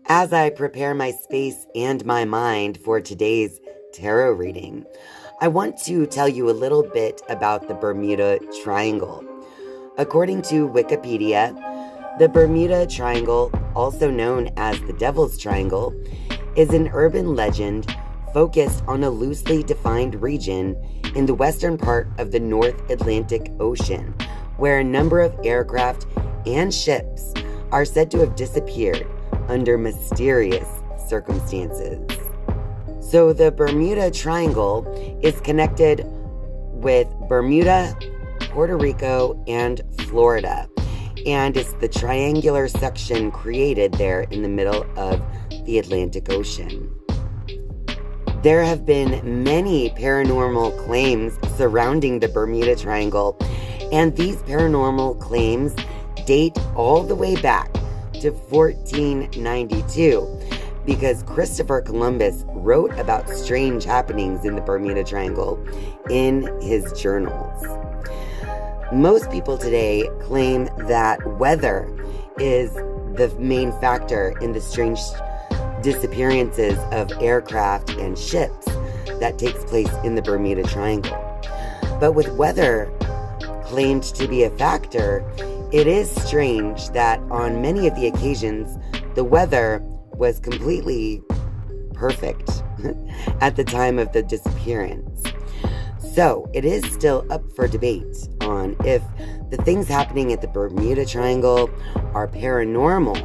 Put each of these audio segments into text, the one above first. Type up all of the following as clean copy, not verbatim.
As I prepare my space and my mind for today's tarot reading, I want to tell you a little bit about the Bermuda Triangle. According to Wikipedia, the Bermuda Triangle, also known as the Devil's Triangle, is an urban legend focused on a loosely defined region in the western part of the North Atlantic Ocean, where a number of aircraft and ships are said to have disappeared under mysterious circumstances. So the Bermuda Triangle is connected with Bermuda, Puerto Rico, and Florida, and it's the triangular section created there in the middle of the Atlantic Ocean. There have been many paranormal claims surrounding the Bermuda Triangle, and these paranormal claims date all the way back to 1492, because Christopher Columbus wrote about strange happenings in the Bermuda Triangle in his journals. Most people today claim that weather is the main factor in the strange disappearances of aircraft and ships that takes place in the Bermuda Triangle. But with weather claimed to be a factor, it is strange that on many of the occasions, the weather was completely perfect at the time of the disappearance. So it is still up for debate on if the things happening at the Bermuda Triangle are paranormal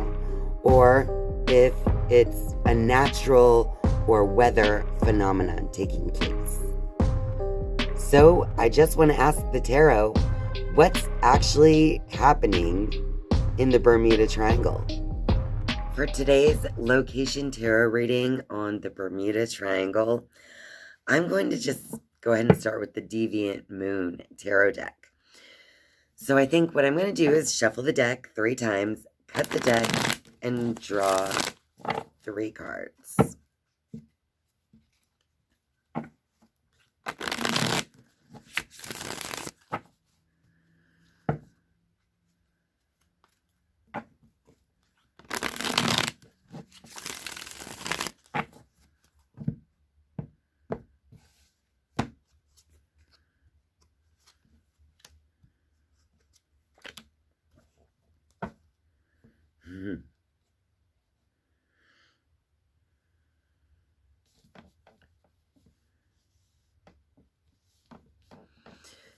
or if it's a natural or weather phenomenon taking place. So I just want to ask the tarot, what's actually happening in the Bermuda Triangle? For today's location tarot reading on the Bermuda Triangle, I'm going to just go ahead and start with the Deviant Moon Tarot deck. So I think what I'm going to do is shuffle the deck 3 times, cut the deck, and draw 3 cards.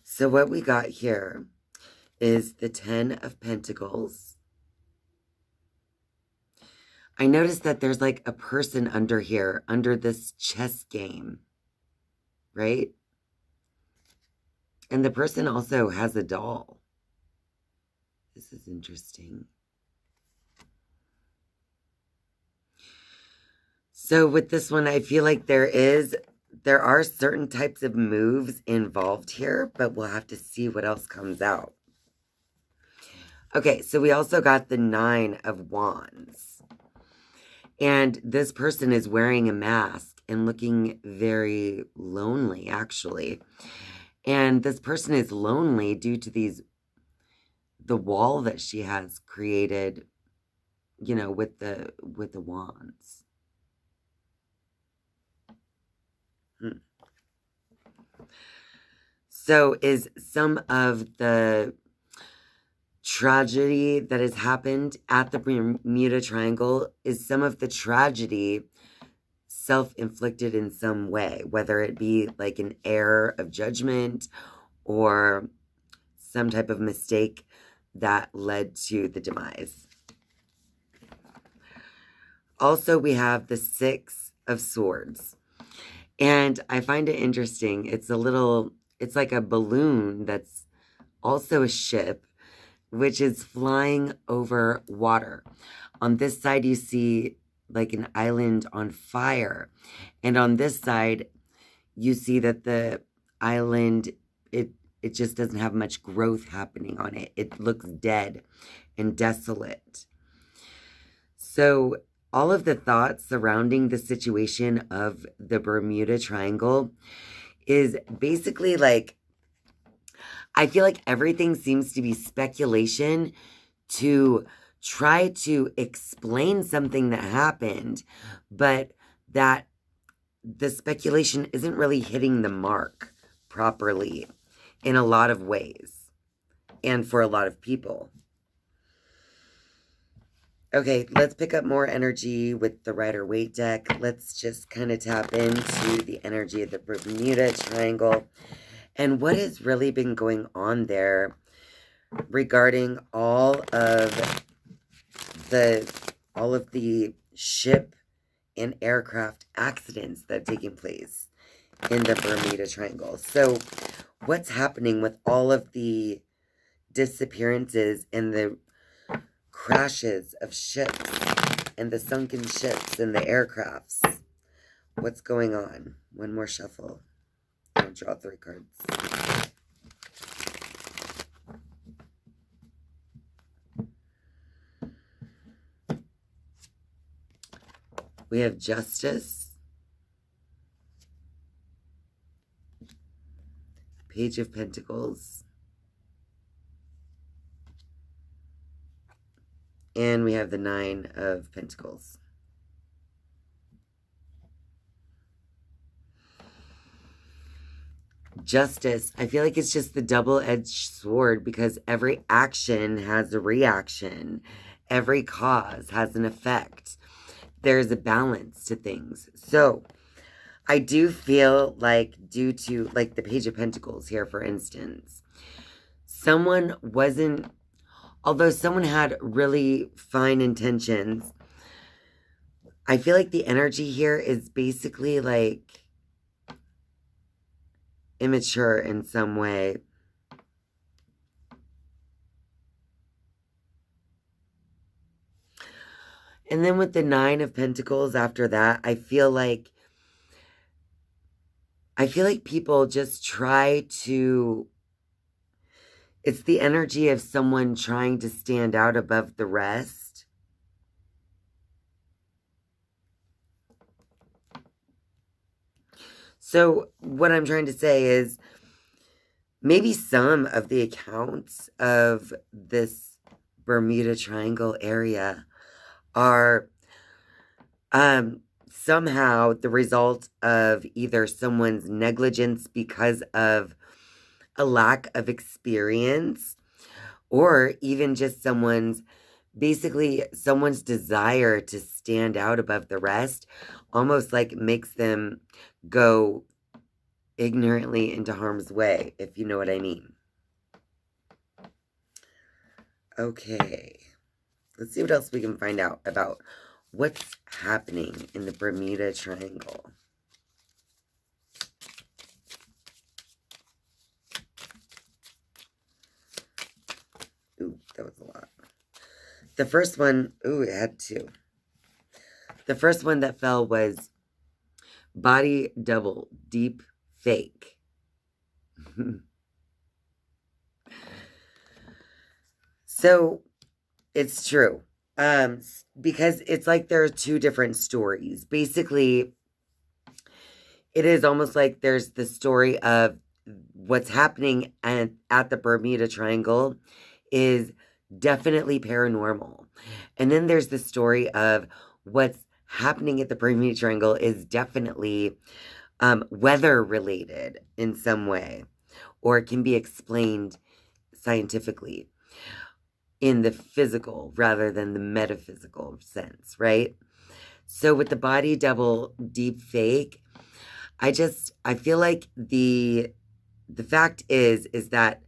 So what we got here is the 10 of Pentacles. I noticed that there's like a person under here, under this chess game, right? And the person also has a doll. This is interesting. So with this one, I feel like there are certain types of moves involved here, but we'll have to see what else comes out. Okay, so we also got the 9 of Wands. And this person is wearing a mask and looking very lonely, actually. And this person is lonely due to the wall that she has created, you know, with the wands. So is some of the tragedy that has happened at the Bermuda Triangle, is some of the tragedy self-inflicted in some way, whether it be like an error of judgment or some type of mistake that led to the demise. Also, we have the 6 of Swords. And I find it interesting. It's like a balloon that's also a ship, which is flying over water. On this side, you see like an island on fire. And on this side, you see that the island, it just doesn't have much growth happening on it. It looks dead and desolate. So all of the thoughts surrounding the situation of the Bermuda Triangle is basically like, I feel like everything seems to be speculation to try to explain something that happened, but that the speculation isn't really hitting the mark properly in a lot of ways and for a lot of people. Okay, let's pick up more energy with the Rider-Waite deck. Let's just kind of tap into the energy of the Bermuda Triangle and what has really been going on there regarding all of the ship and aircraft accidents that have taken place in the Bermuda Triangle. So what's happening with all of the disappearances and the crashes of ships and the sunken ships and the aircrafts? What's going on? One more shuffle. I'll draw 3 cards. We have Justice, Page of Pentacles, and we have the 9 of Pentacles. Justice, I feel like it's just the double-edged sword because every action has a reaction. Every cause has an effect. There's a balance to things. So I do feel like due to like the Page of Pentacles here, for instance, someone wasn't, although someone had really fine intentions, I feel like the energy here is basically like immature in some way. And then with the 9 of Pentacles after that, I feel like people just try to, it's the energy of someone trying to stand out above the rest. So what I'm trying to say is maybe some of the accounts of this Bermuda Triangle area are somehow the result of either someone's negligence because of a lack of experience, or even just someone's desire to stand out above the rest, almost like makes them go ignorantly into harm's way, if you know what I mean. Okay. Let's see what else we can find out about what's happening in the Bermuda Triangle. Ooh, that was a lot. The first one, ooh, it had 2. The first one that fell was Body Double, Deep Fake. So, it's true. Because it's like there are 2 different stories. Basically, it is almost like there's the story of what's happening at the Bermuda Triangle is definitely paranormal. And then there's the story of what's happening at the Bermuda Triangle is definitely weather related in some way, or it can be explained scientifically in the physical rather than the metaphysical sense, right? So with the Body Double Deep Fake, I feel like the fact is that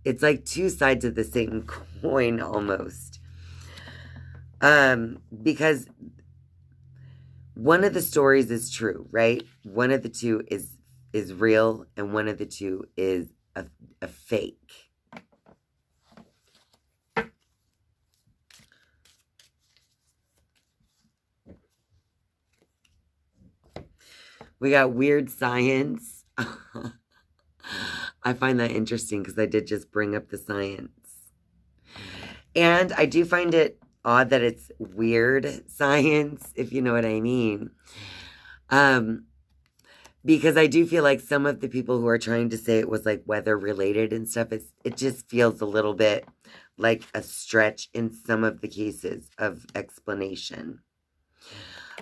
it's like 2 sides of the same coin almost. Because one of the stories is true, right? One of the 2 is real, and one of the 2 is a fake. We got weird science. I find that interesting because I did just bring up the science. And I do find it odd that it's weird science, if you know what I mean. Because I do feel like some of the people who are trying to say it was like weather related and stuff, it just feels a little bit like a stretch in some of the cases of explanation.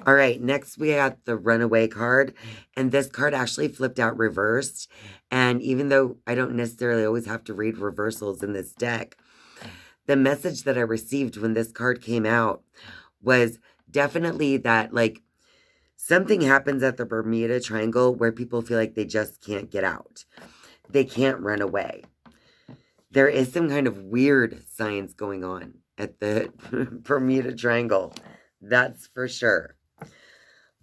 All right, next we got the Runaway card, and this card actually flipped out reversed. And even though I don't necessarily always have to read reversals in this deck, the message that I received when this card came out was definitely that, like, something happens at the Bermuda Triangle where people feel like they just can't get out. They can't run away. There is some kind of weird science going on at the Bermuda Triangle. That's for sure.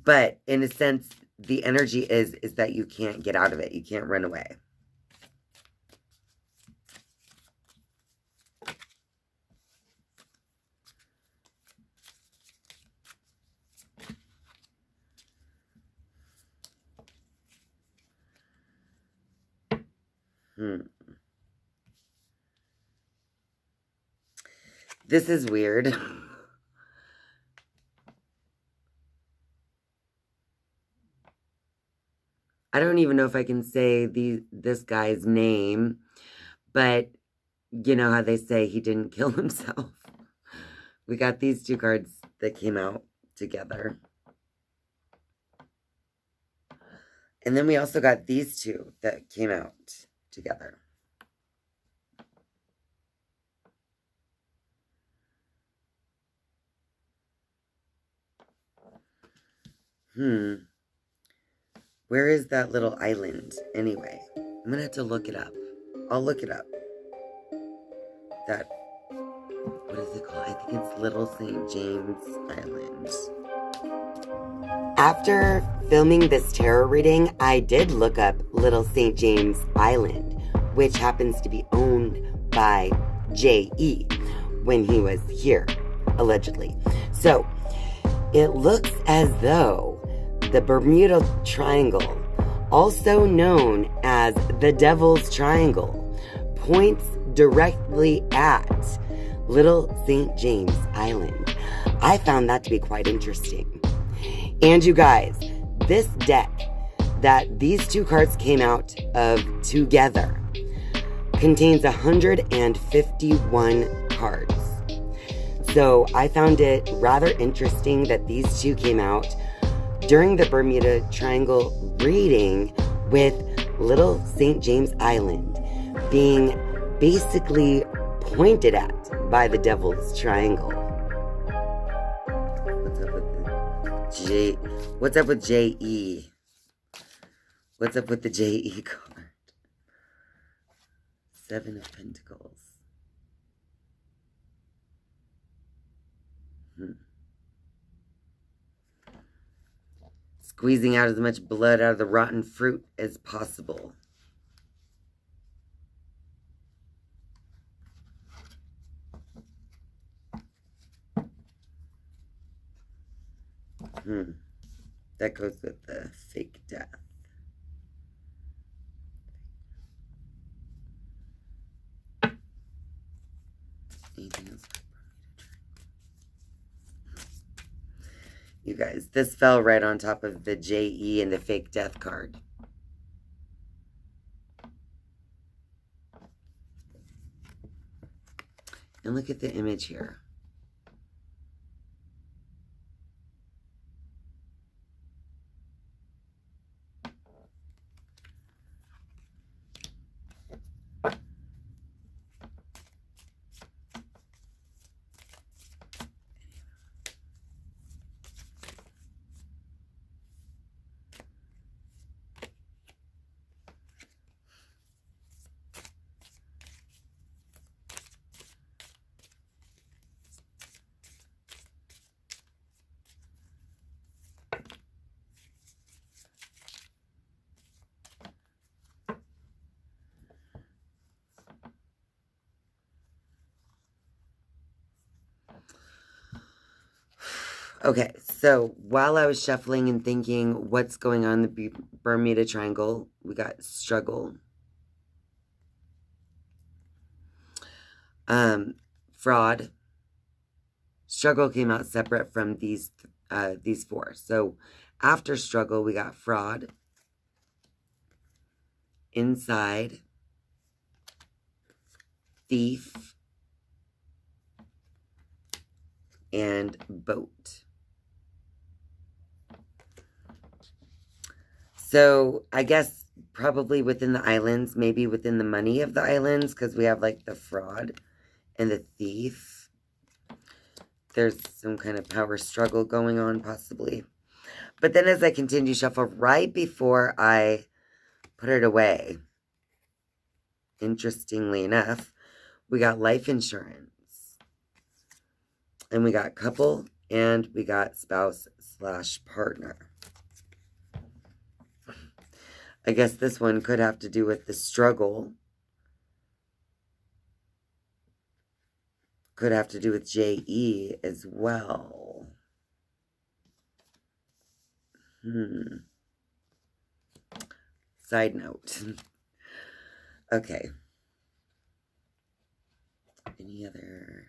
But in a sense, the energy is that you can't get out of it. You can't run away. This is weird. I don't even know if I can say this guy's name, but you know how they say he didn't kill himself. We got these two cards that came out together. And then we also got these two that came out together. Where is that little island anyway? I'm going to have to look it up. I'll look it up. What is it called? I think it's Little St. James Island. After filming this tarot reading, I did look up Little St. James Island, which happens to be owned by J.E. when he was here, allegedly. So, it looks as though the Bermuda Triangle, also known as the Devil's Triangle, points directly at Little St. James Island. I found that to be quite interesting. And you guys, this deck that these two cards came out of together contains 151 cards. So I found it rather interesting that these two came out during the Bermuda Triangle reading with Little St. James Island being basically pointed at by the Devil's Triangle. What's up with J.E.? What's up with the J.E. card? 7 of Pentacles. Squeezing out as much blood out of the rotten fruit as possible. That goes with the fake death. Anything else? You guys, this fell right on top of the J.E. and the fake death card. And look at the image here. Okay, so while I was shuffling and thinking what's going on in the Bermuda Triangle, we got struggle. Fraud. Struggle came out separate from these four. So after struggle, we got fraud. Inside. Thief. and boat. So I guess probably within the islands, maybe within the money of the islands, because we have like the fraud and the thief. There's some kind of power struggle going on, possibly. But then as I continue to shuffle, right before I put it away, interestingly enough, we got life insurance. And we got couple, and we got spouse/partner. I guess this one could have to do with the struggle. Could have to do with JE as well. Side note. Okay. Any other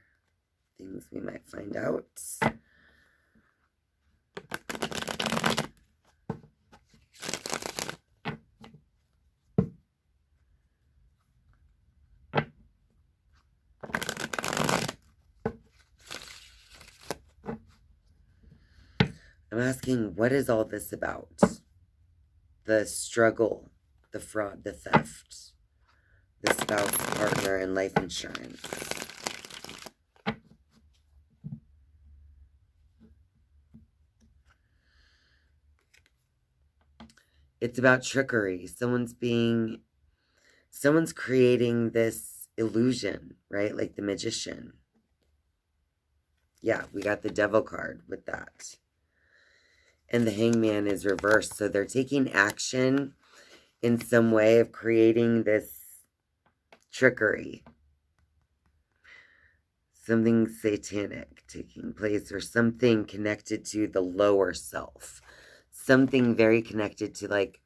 things we might find out? I'm asking, what is all this about? The struggle, the fraud, the theft, the spouse, partner, and life insurance. It's about trickery. Someone's creating this illusion, right? Like the magician. Yeah, we got the devil card with that. And the hangman is reversed. So they're taking action in some way of creating this trickery. Something satanic taking place, or something connected to the lower self. Something very connected to like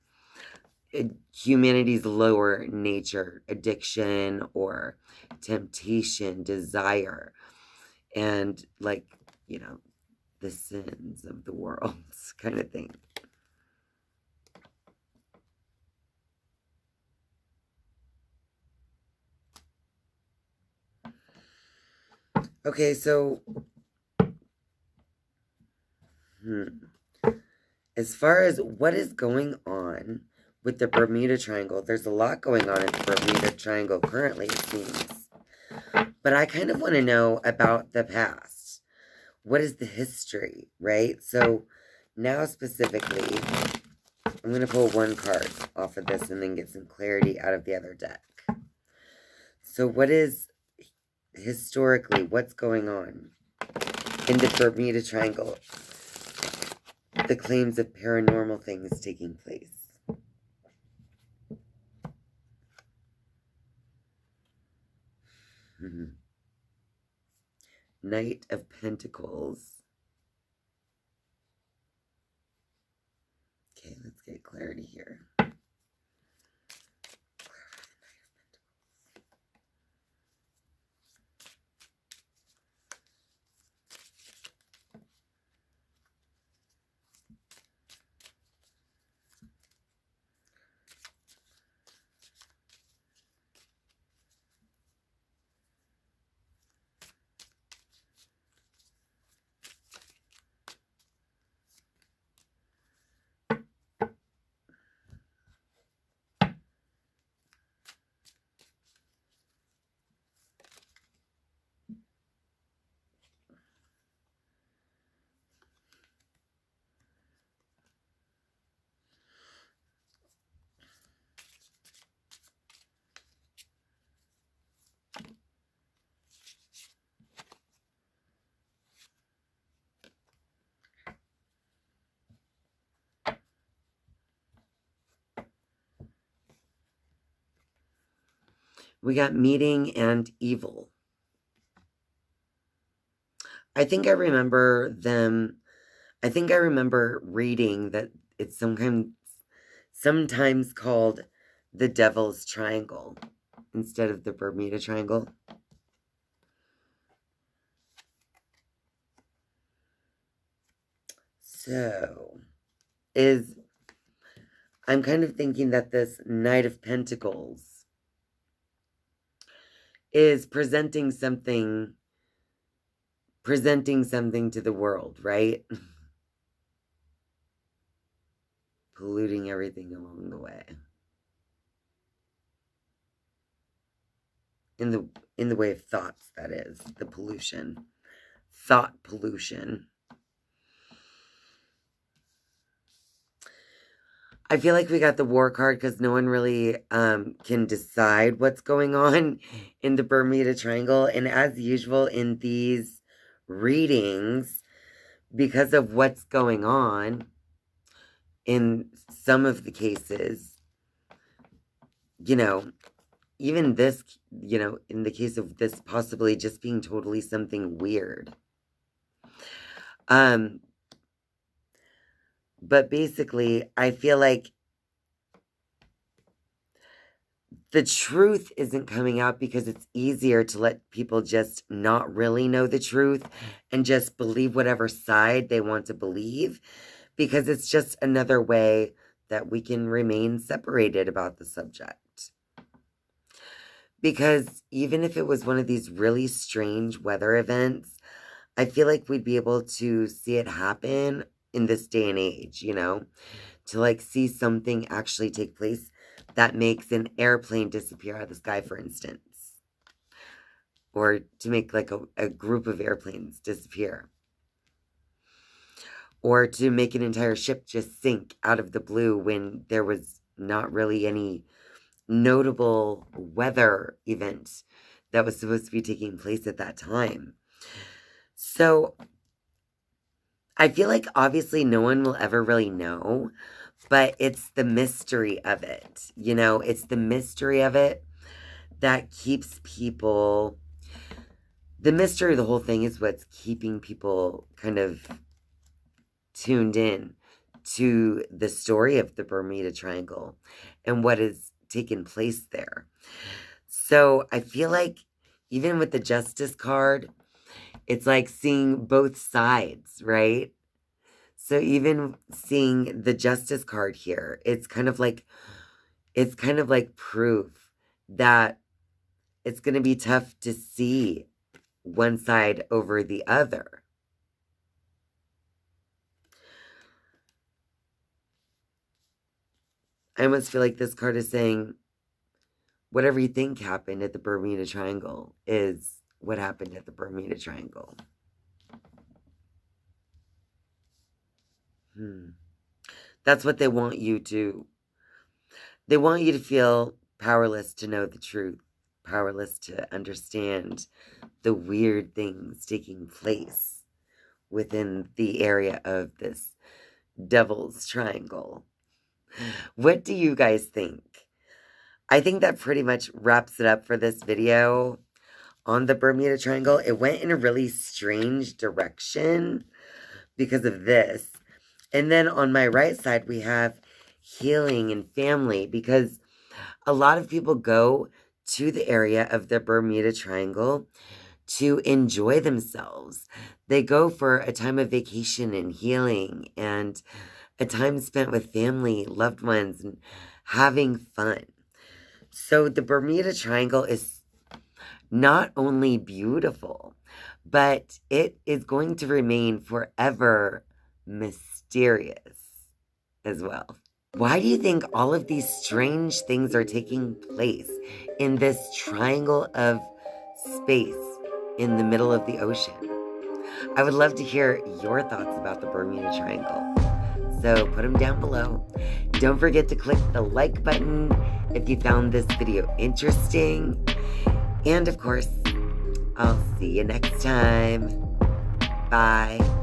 humanity's lower nature, addiction or temptation, desire, and like, you know, the sins of the world kind of thing. Okay, so as far as what is going on with the Bermuda Triangle, there's a lot going on in the Bermuda Triangle currently, it seems. But I kind of want to know about the past. What is the history, right? So now specifically, I'm going to pull one card off of this and then get some clarity out of the other deck. So what is, historically, what's going on in the Bermuda Triangle? The claims of paranormal things taking place. Knight of Pentacles. Okay, let's get clarity here. We got meeting and evil. I think I remember reading that it's sometimes called the Devil's Triangle instead of the Bermuda Triangle. So, I'm kind of thinking that this Knight of Pentacles is presenting something presenting something to the world, right? Polluting everything along the way. In the way of thoughts, that is, the pollution. Thought pollution. I feel like we got the war card because no one really can decide what's going on in the Bermuda Triangle. And as usual in these readings, because of what's going on in some of the cases, you know, even this, you know, in the case of this possibly just being totally something weird. But basically, I feel like the truth isn't coming out because it's easier to let people just not really know the truth and just believe whatever side they want to believe, because it's just another way that we can remain separated about the subject. Because even if it was one of these really strange weather events, I feel like we'd be able to see it happen in this day and age, you know, to like see something actually take place that makes an airplane disappear out of the sky, for instance, or to make like a group of airplanes disappear, or to make an entire ship just sink out of the blue when there was not really any notable weather event that was supposed to be taking place at that time. So I feel like obviously no one will ever really know, but it's the mystery of it, you know, it's the mystery of it that keeps people, the mystery of the whole thing is what's keeping people kind of tuned in to the story of the Bermuda Triangle and what has taken place there. So I feel like even with the Justice card, it's like seeing both sides, right? So even seeing the Justice card here, it's kind of like proof that it's going to be tough to see one side over the other. I almost feel like this card is saying whatever you think happened at the Bermuda Triangle is what happened at the Bermuda Triangle. That's what they want you to. They want you to feel powerless to know the truth, powerless to understand the weird things taking place within the area of this Devil's Triangle. What do you guys think? I think that pretty much wraps it up for this video on the Bermuda Triangle. It went in a really strange direction because of this. And then on my right side, we have healing and family, because a lot of people go to the area of the Bermuda Triangle to enjoy themselves. They go for a time of vacation and healing and a time spent with family, loved ones, and having fun. So the Bermuda Triangle is not only beautiful, but it is going to remain forever mysterious as well. Why do you think all of these strange things are taking place in this triangle of space in the middle of the ocean? I would love to hear your thoughts about the Bermuda Triangle. So put them down below. Don't forget to click the like button if you found this video interesting. And of course, I'll see you next time. Bye.